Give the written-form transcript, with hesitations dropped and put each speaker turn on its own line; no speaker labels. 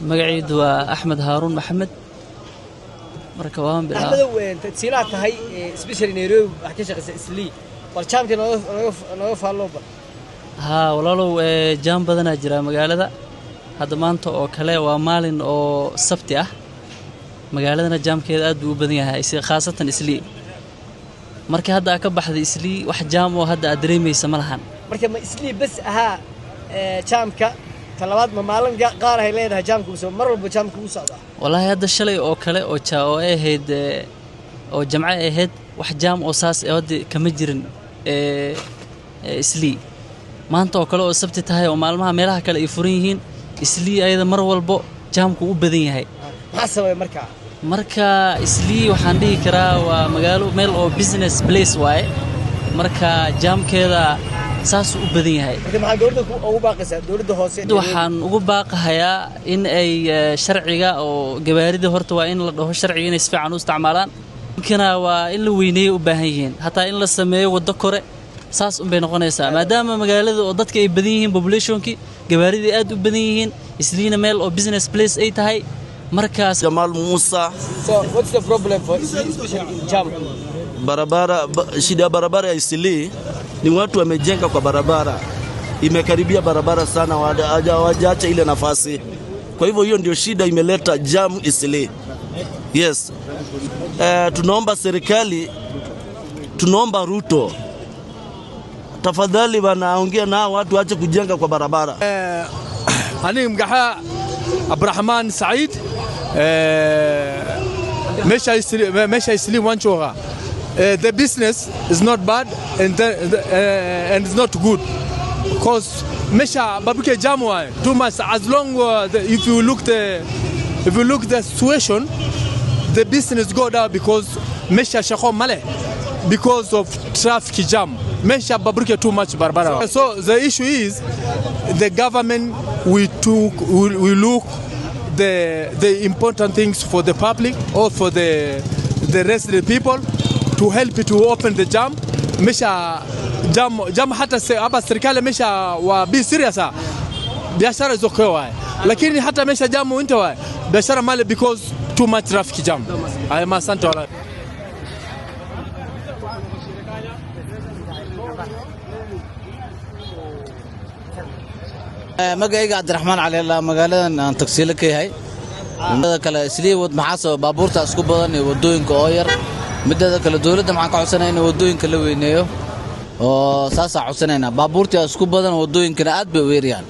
magacaydu waa Axmed Haarun Maxamed marka waan bilaa
Axmed weyn tadsiilaad tahay especially Nairobi wax ka shaqeysa Islii war jaamka naga faalooba
walaalow jaam badan jira magaalada hadda maanta oo kale waa maalin oo sabti ah magaaladana jaamkeeda aad u badan yahay khaasatan Islii marka hadda ka baxday Islii wax jaam oo hadda dareemaysa ma lahan
marka ma Islii bas aha jaamka talabaad ma maalin qaar ay leedahay jaamku soo mar walba jaamku u socda
wallahi hadda shalay oo kale oo jaa ahayd oo jamca ahayd wax jaam oo saas wadi kama jirin Islii maanta oo kale oo sabti tahay oo maalmaha meelaha kale ay furan yihiin Islii ayada mar walba jaamku u badan yahay
maxaa sababay marka
Islii waxaan dhihi karaa waa magaalo meel oo business place waaye marka jaamkeeda saas u badan yahay
marka maxaa dawladda ugu baaqaysaa dawladda hoose
waxaan ugu baaqayaa in ay sharciga oo gawaarida horta waa in la dhaho sharciga inay si fiican u isticmaalaan kana waa in la weyneeyo u baahan yihiin hatta in la sameeyo wado kore saas un bay noqonaysaa maadaama magaalada oo dadka ay badan yihiin populationki gawaarida aad u badan yihiin Isliina meel oo business place ay tahay markaas
Jamal Musa.
So what's the problem for especially in jam?
Shida ya barabara ya Islii ni watu wamejenga kwa barabara imekaribia barabara sana hawajaacha ile nafasi, kwa hivyo hiyo ndio shida imeleta jam Islii. Yes, tunaomba serikali, tunaomba Ruto tafadhali wanaongea na watu waache kujenga kwa barabara.
Ani mgaha Abdurrahman Said Mesha Islii wanchoga. The business is not bad and it's not good because Mesha babuke jamwa too much as long if you look the situation the business go down because Mesha shako male because of traffic jam Mesha babuke too much barbara. So the issue is the government we look the important things for the public or for the rest of the people to help to open the jam. Mesha jam hata hapa serikali mesha wa be serious biashara zokoa lakini hata mesha jam winter biashara male because too much traffic jam. I am asante wala
magayga Abdurrahman Ali Allah magaaladan aan tagsiil ka yahay midda kale Islii wad maxaa baabuurta isku badan ee wadooyinka oo yar midda kale dawladda maxaan ka codsanaynaa wadooyinka la weyneeyo oo saasa codsanaynaa baabuurta isku badan wadooyinkana aad bay u weeriyaan